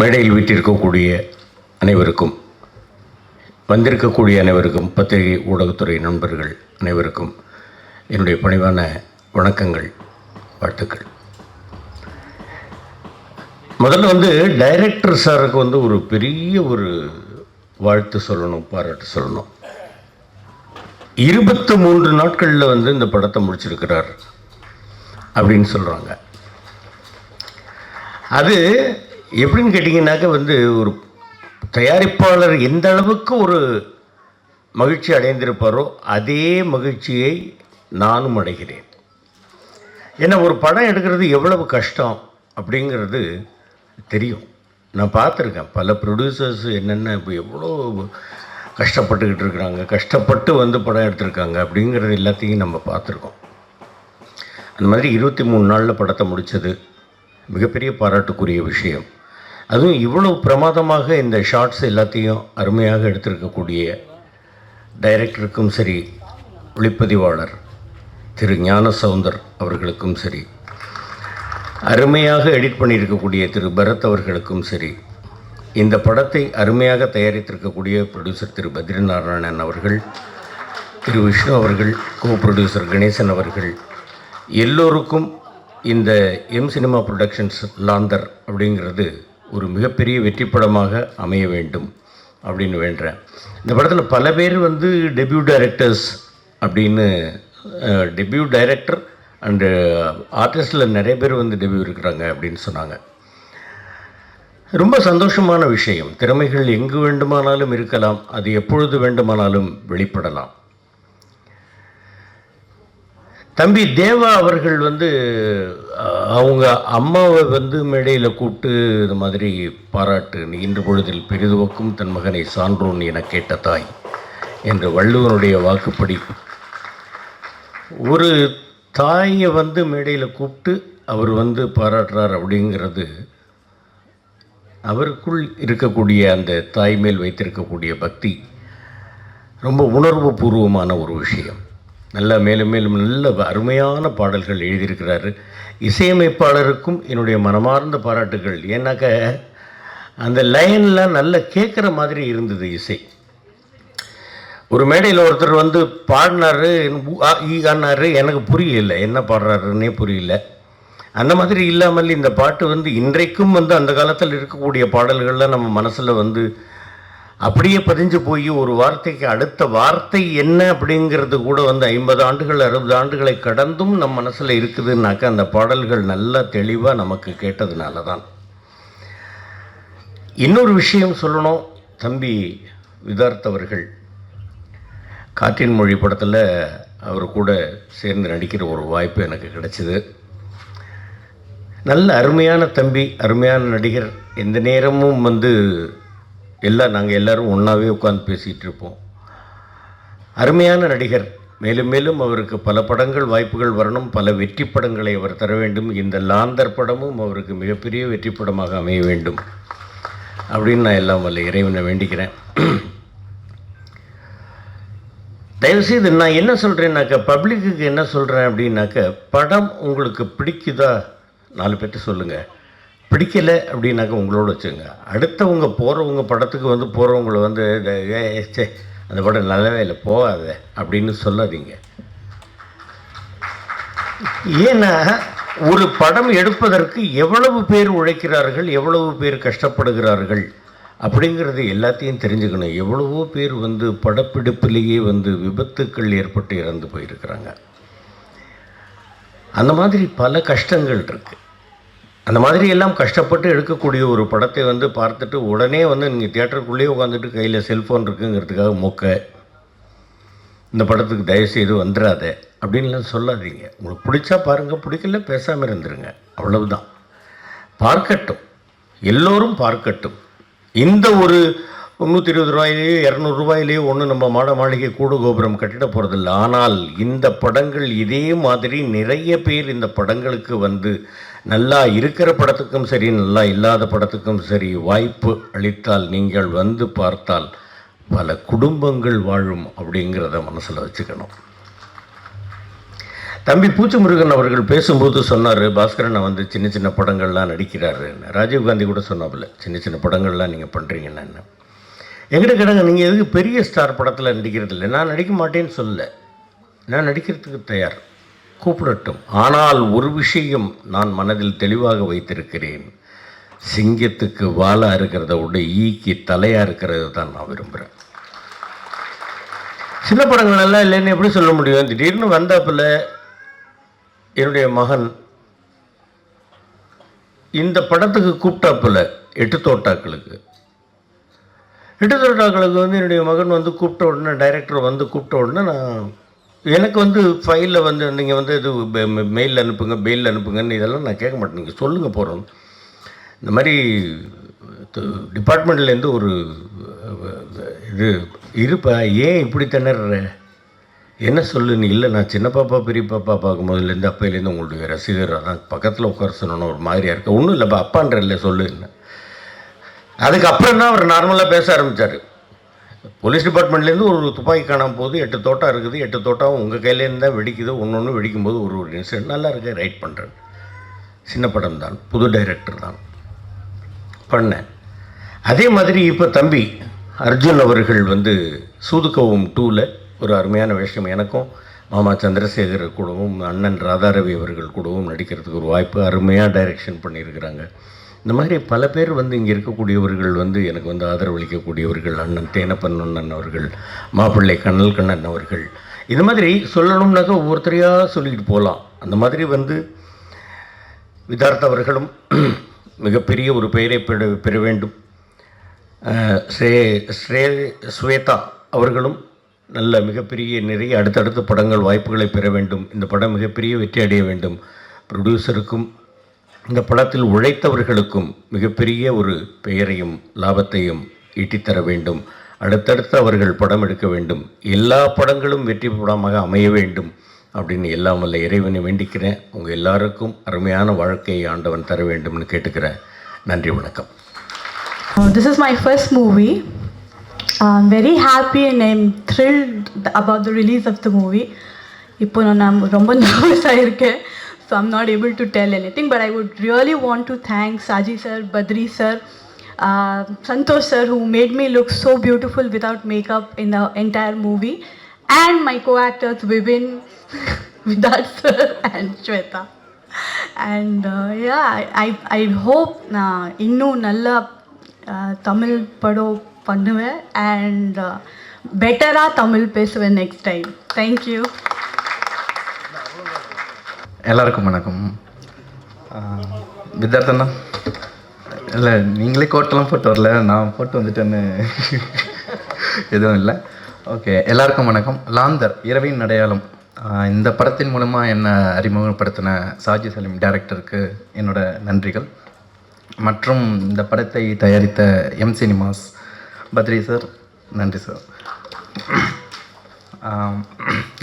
மேடையில் வீட்டிருக்கக்கூடிய அனைவருக்கும், வந்திருக்கக்கூடிய அனைவருக்கும், பத்திரிகை ஊடகத்துறை நண்பர்கள் அனைவருக்கும் என்னுடைய பணிவான வணக்கங்கள், வாழ்த்துக்கள். முதல்ல டைரக்டர் சாருக்கு ஒரு பெரிய வாழ்த்து சொல்லணும், பாராட்டு சொல்லணும். 23 நாட்களில் இந்த படத்தை முடிச்சிருக்கிறார் அப்படின்னு சொல்கிறாங்க. அது எப்படின்னு கேட்டிங்கன்னாக்க ஒரு தயாரிப்பாளர் எந்த அளவுக்கு ஒரு மகிழ்ச்சி அடைந்திருப்பாரோ அதே மகிழ்ச்சியை நானும் அடைகிறேன். ஏன்னா ஒரு படம் எடுக்கிறது எவ்வளவு கஷ்டம் அப்படிங்கிறது தெரியும். நான் பார்த்துருக்கேன் பல ப்ரொடியூசர்ஸ் என்னென்ன இப்போ எவ்வளோ கஷ்டப்பட்டுக்கிட்டு இருக்கிறாங்க, கஷ்டப்பட்டு படம் எடுத்திருக்காங்க அப்படிங்கிறது எல்லாத்தையும் நம்ம பார்த்துருக்கோம். அந்த மாதிரி 23 நாளில் படத்தை முடித்தது மிகப்பெரிய பாராட்டுக்குரிய விஷயம். அதுவும் இவ்வளோ பிரமாதமாக இந்த ஷார்ட்ஸ் எல்லாத்தையும் அருமையாக எடுத்திருக்கக்கூடிய டைரக்டருக்கும் சரி, ஒளிப்பதிவாளர் திரு ஞான சவுந்தர் அவர்களுக்கும் சரி, அருமையாக எடிட் பண்ணியிருக்கக்கூடிய திரு பரத் அவர்களுக்கும் சரி, இந்த படத்தை அருமையாக தயாரித்திருக்கக்கூடிய ப்ரொடியூசர் திரு பத்ரிநாராயணன் அவர்கள், திரு விஷ்ணு அவர்கள், கோ ப்ரொடியூசர் கணேசன் அவர்கள், எல்லோருக்கும் இந்த எம் சினிமா ப்ரொடக்ஷன்ஸ் லாந்தர் அப்படிங்கிறது ஒரு மிகப்பெரிய வெற்றி படமாக அமைய வேண்டும் அப்படின்னு வேண்டுறேன். இந்த படத்தில் பல பேர் டெபியூ டைரக்டர்ஸ் அப்படின்னு, டெபியூ டைரக்டர் அண்டு ஆர்டிஸ்டில் நிறைய பேர் டெபியூ இருக்கிறாங்க அப்படின்னு சொன்னாங்க. ரொம்ப சந்தோஷமான விஷயம். திறமைகள் எங்கு வேண்டுமானாலும் இருக்கலாம், அது எப்பொழுது வேண்டுமானாலும் வெளிப்படலாம். தம்பி தேவா அவர்கள் அவங்க அம்மாவை மேடையில் கூப்பிட்டு இது மாதிரி பாராட்டு, நீ இன்று பொழுதில் பெரிதுவக்கும் தன் மகனை சான்றோன் என கேட்ட தாய் என்ற வள்ளுவனுடைய வாக்குப்படி ஒரு தாயை மேடையில் கூப்பிட்டு அவர் பாராட்டுறார் அப்படிங்கிறது அவருக்குள் இருக்கக்கூடிய அந்த தாய் மேல் வைத்திருக்கக்கூடிய பக்தி ரொம்ப உணர்வு பூர்வமான ஒரு விஷயம். நல்லா மேலும் மேலும் நல்ல அருமையான பாடல்கள் எழுதியிருக்கிறாரு. இசையமைப்பாளருக்கும் என்னுடைய மனமார்ந்த பாராட்டுகள். ஏன்னாக்க அந்த லைன்லாம் நல்லா கேட்குற மாதிரி இருந்தது இசை. ஒரு மேடையில் ஒருத்தர் பாடினார், ஆனார், எனக்கு புரியல என்ன பாடுறாருன்னே புரியல. அந்த மாதிரி இல்லாமல் இந்த பாட்டு இன்றைக்கும் அந்த காலத்தில் இருக்கக்கூடிய பாடல்கள்லாம் நம்ம மனசில் அப்படியே பதிஞ்சு போய் ஒரு வார்த்தைக்கு அடுத்த வார்த்தை என்ன அப்படிங்கிறது கூட 50 ஆண்டுகள் 60 ஆண்டுகளை கடந்தும் நம் மனசில் இருக்குதுன்னாக்கா அந்த பாடல்கள் நல்லா தெளிவாக நமக்கு கேட்டதுனால தான். இன்னொரு விஷயம் சொல்லணும். தம்பி விதார்த் அவர்கள் காற்றின் மொழி படத்தில் அவர் கூட சேர்ந்து நடிக்கிற ஒரு வாய்ப்பு எனக்கு கிடைச்சிது. நல்ல அருமையான தம்பி, அருமையான நடிகர். எந்த நேரமும் நாங்கள் எல்லோரும் ஒன்றாவே உட்காந்து பேசிகிட்டு இருப்போம். அருமையான நடிகர். மேலும் மேலும் அவருக்கு பல படங்கள் வாய்ப்புகள் வரணும், பல வெற்றி படங்களை அவர் தர வேண்டும். இந்த லாந்தர் படமும் அவருக்கு மிகப்பெரிய வெற்றி படமாக அமைய வேண்டும் அப்படின்னு நான் எல்லாம் வல்ல இறைவனை வேண்டிக்கிறேன். தயவுசெய்து நான் என்ன சொல்கிறேன்னாக்கா, பப்ளிக்கு என்ன சொல்கிறேன் அப்படின்னாக்க, படம் உங்களுக்கு பிடிக்குதா 4 பேர்ட்டு சொல்லுங்கள். பிடிக்கலை அப்படின்னாக்க உங்களோட வச்சுங்க. அடுத்தவங்க போகிறவங்க படத்துக்கு போகிறவங்கள அந்த படம் நல்லாவே இல்லை போகாத அப்படின்னு சொல்லாதீங்க. ஏன்னா ஒரு படம் எடுப்பதற்கு எவ்வளவு பேர் உழைக்கிறார்கள், எவ்வளவு பேர் கஷ்டப்படுகிறார்கள் அப்படிங்கிறது எல்லாத்தையும் தெரிஞ்சுக்கணும். எவ்வளவோ பேர் படப்பிடிப்பிலேயே விபத்துக்கள் ஏற்பட்டு இறந்து போயிருக்கிறாங்க. அந்த மாதிரி பல கஷ்டங்கள் இருக்குது. அந்த மாதிரி எல்லாம் கஷ்டப்பட்டு எடுக்கக்கூடிய ஒரு படத்தை பார்த்துட்டு உடனே நீங்கள் தியேட்டருக்குள்ளேயே உட்காந்துட்டு கையில் செல்ஃபோன் இருக்குங்கிறதுக்காக இந்த படத்துக்கு தயவுசெய்து வந்துடாத அப்படின்லாம் சொல்லாதீங்க. உங்களுக்கு பிடிச்சா பாருங்கள், பிடிக்கல பேசாமல் இருந்துருங்க, அவ்வளவுதான். பார்க்கட்டும், எல்லோரும் பார்க்கட்டும். இந்த ஒரு 320 ரூபாயிலேயோ 200 ரூபாயிலேயோ ஒன்றும் நம்ம மாளிகை கூடு கோபுரம் கட்டிட போகிறதில்ல. ஆனால் இந்த படங்கள் இதே மாதிரி நிறைய பேர் இந்த படங்களுக்கு நல்லா இருக்கிற படத்துக்கும் சரி, நல்லா இல்லாத படத்துக்கும் சரி வாய்ப்பு அளித்தால், நீங்கள் பார்த்தால் பல குடும்பங்கள் வாழும் அப்படிங்கிறத மனசில் வச்சுக்கணும். தம்பி பூச்சி முருகன் அவர்கள் பேசும்போது சொன்னார், பாஸ்கரன் வந்து சின்ன சின்ன படங்கள்லாம் நடிக்கிறாரு. ராஜீவ்காந்தி கூட சொன்னாப்புல, சின்ன சின்ன படங்கள்லாம் நீங்கள் பண்ணுறீங்கன்னு. எங்கிட்ட கேட்டாங்க, நீங்கள் எதுக்கு பெரிய ஸ்டார் படத்தில் நடிக்கிறது இல்லை? நான் நடிக்க மாட்டேன்னு சொல்லலை, நான் நடிக்கிறதுக்கு தயார், கூப்பிடட்டும். ஆனால் ஒரு விஷயம் நான் மனதில் தெளிவாக வைத்திருக்கிறேன், சிங்கத்துக்கு வாலாக இருக்கிறத விட ஈக்கு தலையாக இருக்கிறது தான் நான் விரும்புகிறேன். சின்ன படங்கள் நல்லா இல்லைன்னு எப்படி சொல்ல முடியும்? திடீர்னு வந்தாப்புல என்னுடைய மகன் இந்த படத்துக்கு கூப்பிட்டாப்புல எட்டு தோட்டாக்களுக்கு வந்து என்னுடைய மகன் வந்து கூப்பிட்ட உடனே, டைரக்டர் வந்து கூப்பிட்ட உடனே நான் எனக்கு வந்து ஃபைலில் வந்து நீங்கள் வந்து இது மெயில் அனுப்புங்க, பெயில் அனுப்புங்கன்னு இதெல்லாம் நான் கேட்க மாட்டேன். நீங்கள் சொல்லுங்கள் போகிறோம். இந்த மாதிரி டிபார்ட்மெண்ட்லேருந்து ஒரு இது இருப்பா, ஏன் இப்படி திணற, என்ன சொல்லுன்னு. இல்லை, நான் சின்ன பாப்பா பெரிய பாப்பா பார்க்கும்போதுலேருந்து அப்பையிலேருந்து உங்களுடைய ரசிகர் தான், பக்கத்தில் உட்கார சொன்னோன்னு ஒரு மாதிரியாக இருக்க. ஒன்றும் இல்லைப்பா, அப்பான்ற இல்லை சொல்லுன்னு. அதுக்கப்புறம் தான் அவர் நார்மலாக பேச ஆரம்பித்தார். போலீஸ் டிபார்ட்மெண்ட்லேருந்து ஒரு துப்பாக்கி காணாமல் போகுது, 8 தோட்டம் இருக்குது, 8 தோட்டம் உங்கள் கையிலேருந்து தான் வெடிக்குது, ஒன்று வெடிக்கும்போது ஒரு இன்சிடென்ட் நல்லா இருக்கு, ரைட் பண்ணுறேன். சின்ன படம் தான், புது டைரக்டர் தான் பண்ணேன். அதே மாதிரி இப்போ தம்பி அர்ஜுன் அவர்கள் வந்து சூதுகவும் 2ல் ஒரு அருமையான விஷயம், எனக்கும் மாமா சந்திரசேகர் கூடவும் அண்ணன் ராதாரவி அவர்கள் கூடவும் நடிக்கிறதுக்கு ஒரு வாய்ப்பு, அருமையாக டைரெக்ஷன் பண்ணியிருக்கிறாங்க. இந்த மாதிரி பல பேர் வந்து இங்கே இருக்கக்கூடியவர்கள் வந்து எனக்கு வந்து ஆதரவளிக்கக்கூடியவர்கள், அண்ணன் தேனப்பன் அண்ணன் அவர்கள், மாப்பிள்ளை கண்ணல் கண்ணன் அவர்கள், இது மாதிரி சொல்லணும்னாக்கா ஒவ்வொருத்தரையாக சொல்லிக்கிட்டு போகலாம். அந்த மாதிரி வந்து விதார்த் அவர்களும் மிகப்பெரிய ஒரு பெயரை பெற வேண்டும். ஸ்வேதா அவர்களும் நல்ல மிகப்பெரிய நிறைய அடுத்தடுத்த படங்கள் வாய்ப்புகளை பெற வேண்டும். இந்த படம் மிகப்பெரிய வெற்றி அடைய வேண்டும். ப்ரொடியூசருக்கும் இந்த படத்தில் உழைத்தவர்களுக்கும் மிகப்பெரிய ஒரு பெயரையும் லாபத்தையும் ஈட்டித்தர வேண்டும். அடுத்தடுத்து அவர்கள் படம் எடுக்க வேண்டும். எல்லா படங்களும் வெற்றி படமாக அமைய வேண்டும் அப்படின்னு எல்லாம் வல்ல இறைவனை வேண்டிக்கிறேன். உங்கள் எல்லாருக்கும் அருமையான வாழ்க்கையை ஆண்டவன் தர வேண்டும்னு கேட்டுக்கிறேன். நன்றி, வணக்கம். This is my first movie. I'm very happy and I'm thrilled about the release of the movie. இப்போ நான் ரொம்ப நர்வஸாக இருக்கேன், so I'm not able to tell anything, but I would really want to thank Saji sir, Badri sir, Santosh sir, who made me look so beautiful without makeup in the entire movie, and my co-actors Vibin, Vidat sir and Shweta. And I hope இன்னும் நல்லா தமிழ் படம் பண்ணுவேன் and பெட்டராக தமிழ் பேசுவேன் next time. Thank you. எல்லாருக்கும் வணக்கம். வித்தார்த்தண்ணா, இல்லை நீங்களே கோட்டெல்லாம் போட்டு வரல, நான் போட்டு வந்துட்டேன்னு எதுவும் இல்லை. ஓகே, எல்லாருக்கும் வணக்கம். லாந்தர் இரவின் அடையாளம், இந்த படத்தின் மூலமாக என்னை அறிமுகப்படுத்தின சாஜி சலீம் டைரக்டருக்கு என்னோட நன்றிகள். மற்றும் இந்த படத்தை தயாரித்த எம் சினிமாஸ் பத்ரி சார், நன்றி சார்.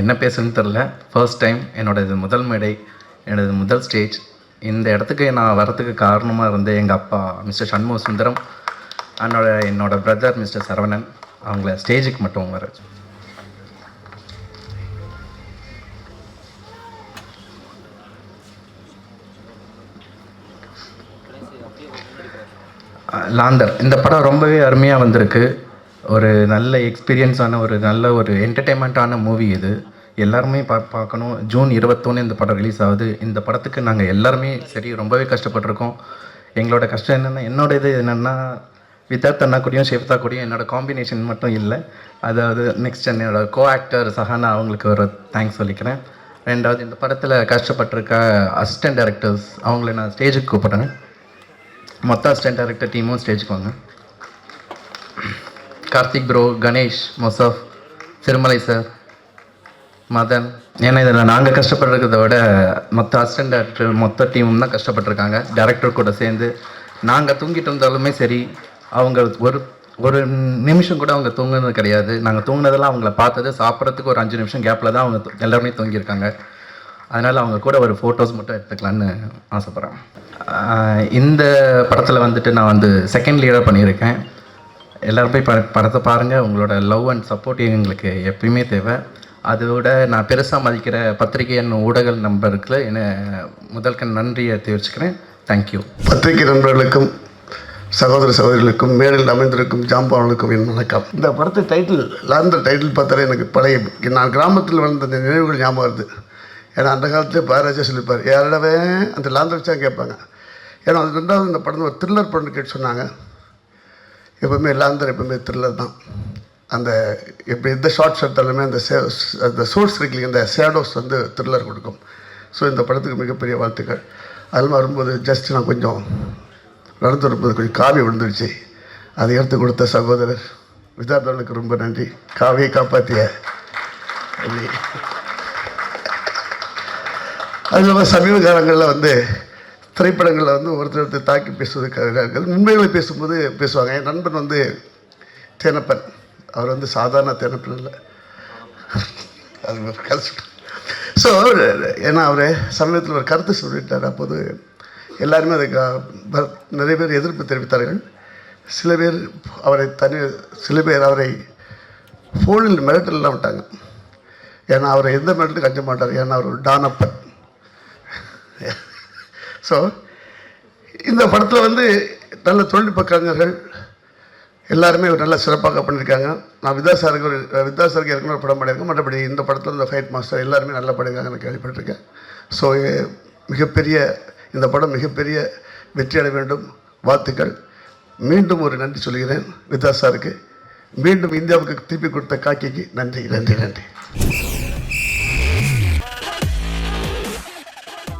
என்ன பேசுன்னு தெரில, ஃபர்ஸ்ட் டைம் என்னோடது முதல் மேடை, என்னோடது முதல் ஸ்டேஜ். இந்த இடத்துக்கு நான் வரத்துக்கு காரணமாக இருந்த எங்கள் அப்பா மிஸ்டர் சண்முக சுந்தரம், என்னோட பிரதர் மிஸ்டர் சரவணன், அவங்கள ஸ்டேஜுக்கு மட்டும் வர. லாந்தர் இந்த படம் ரொம்பவே அருமையாக வந்திருக்கு. ஒரு நல்ல எக்ஸ்பீரியன்ஸான ஒரு என்டர்டெயின்மெண்ட்டான மூவி இது. எல்லாருமே பார்க்கணும். ஜூன் 21 இந்த படம் ரிலீஸ் ஆகுது. இந்த படத்துக்கு நாங்கள் எல்லாருமே சரி ரொம்பவே கஷ்டப்பட்டிருக்கோம். எங்களோட கஷ்டம் என்னென்னா வித்தார்த் அண்ணா கூடயும் ஷேஃப்தா கூடயும் என்னோடய காம்பினேஷன் மட்டும் இல்லை, அதாவது நெக்ஸ்ட் என்னோடய கோ ஆக்டர் சஹானா, அவங்களுக்கு ஒரு தேங்க்ஸ் சொல்லிக்கிறேன். ரெண்டாவது, இந்த படத்தில் கஷ்டப்பட்டிருக்க அசிஸ்டன்ட் டைரக்டர்ஸ், அவங்கள நான் ஸ்டேஜுக்கு கூப்பிட்றேன். மொத்த அசிஸ்டன்ட் டைரக்டர் டீமும் ஸ்டேஜுக்கு வாங்க. Karthik bro, Ganesh, Mosaf, Thirumalai sir, Madan. ஏன்னா இதில் நாங்கள் கஷ்டப்படுறத விட மொத்த அசிஸ்டன்ட் டைரக்டர் மொத்த டீமும் தான் கஷ்டப்பட்டிருக்காங்க. டைரக்டர் கூட சேர்ந்து நாங்கள் தூங்கிட்டு இருந்தாலுமே சரி, அவங்க ஒரு நிமிஷம் கூட அவங்க தூங்குனது கிடையாது. நாங்கள் தூங்கினதெல்லாம் அவங்கள பார்த்தது சாப்பிட்றதுக்கு ஒரு 5 நிமிஷம் கேப்பில் தான் அவங்க எல்லாருமே தூங்கியிருக்காங்க. அதனால் அவங்க கூட ஒரு ஃபோட்டோஸ் மட்டும் எடுத்துக்கலான்னு ஆசைப்பட்றேன். இந்த படத்தில் வந்துட்டு நான் செகண்ட் லீடாக பண்ணியிருக்கேன். எல்லோரும் போய் படத்தை பாருங்கள். உங்களோட லவ் அண்ட் சப்போர்ட் எங்களுக்கு எப்பயுமே தேவை. அதோட நான் பெருசாக மதிக்கிற பத்திரிகை ஊடக நண்பர்களுக்கு முதல்க நன்றியை தெரிவிச்சுக்கிறேன். தேங்க்யூ. பத்திரிகை நண்பர்களுக்கும் சகோதர சகோதரிகளுக்கும் மேலில் அமைந்திருக்கும் ஜாம்பவான்களுக்கும் என் வணக்கம். இந்த படத்து டைட்டில் லாந்தர் டைட்டில் பார்த்தாலே எனக்கு பழைய நான் கிராமத்தில் வளர்ந்த அந்த நினைவுகள் ஞாபகம் வருது. ஏன்னா அந்த காலத்தில் பாராஜா சொல்லிப்பார், யாரிடவே அந்த லாந்தர் வச்சா கேட்பாங்க. ஏன்னா அது 2வது இந்த படம் ஒரு த்ரில்லர் படம் கேட்டு சொன்னாங்க. எப்போவுமே லாந்தர் எப்போவுமே த்ரில்லர் தான். அந்த இப்போ எந்த ஷார்ட்ஸ் எடுத்தாலுமே அந்த சோர்ஸ் இருக்குல்லைங்க, அந்த ஷேடோஸ் வந்து த்ரில்லர் கொடுக்கும். ஸோ இந்த படத்துக்கு மிகப்பெரிய வாழ்த்துக்கள். அதில் வரும்போது ஜஸ்ட் நான் கொஞ்சம் நடந்து வரும்போது கொஞ்சம் காவி விழுந்துருச்சு. அதை எடுத்து கொடுத்த சகோதரர் விதார்த்தனுக்கு ரொம்ப நன்றி. காவியை காப்பாற்றிய அது இல்லாமல் சமீப காலங்களில் வந்து திரைப்படங்களில் வந்து ஒருத்தர் தாக்கி பேசுவதற்காக உண்மைகளை பேசும்போது பேசுவாங்க. என் நண்பன் வந்து தேனப்பன், அவர் வந்து சாதாரண தேனப்பன் இல்லை, அது கருத்து. ஸோ ஏன்னா அவர் சமீபத்தில் ஒரு கருத்து சொல்லிட்டார். அப்போது எல்லாருமே அதுக்கு நிறைய பேர் எதிர்ப்பு தெரிவித்தார்கள். சில பேர் அவரை ஃபோனில் மிரட்டலாம் விட்டாங்க. ஏன்னா அவரை எந்த மிரட்டலுக்கு அஞ்ச மாட்டார். ஏன்னா அவர் ஒரு டானப்பன். ஸோ இந்த படத்தில் வந்து நல்ல தொழில்நுட்ப கலைஞர்கள் எல்லாருமே நல்ல சிறப்பாக பண்ணியிருக்காங்க. நான் வித்யாசாருக்கு ஏற்கனவே படம் பண்ணியிருக்கேன். மற்றபடி இந்த படத்தில் இந்த ஃபைட் மாஸ்டர் எல்லாருமே நல்லா பண்ணியிருக்காங்க, எனக்கு கேள்விப்பட்டிருக்கேன். ஸோ இந்த படம் மிகப்பெரிய வெற்றி அடைய வேண்டும். வாழ்த்துக்கள். மீண்டும் ஒரு நன்றி சொல்கிறேன் வித்யாசாருக்கு. மீண்டும் இந்தியாவுக்கு திருப்பி கொடுத்த காக்கிக்கு நன்றி நன்றி நன்றி.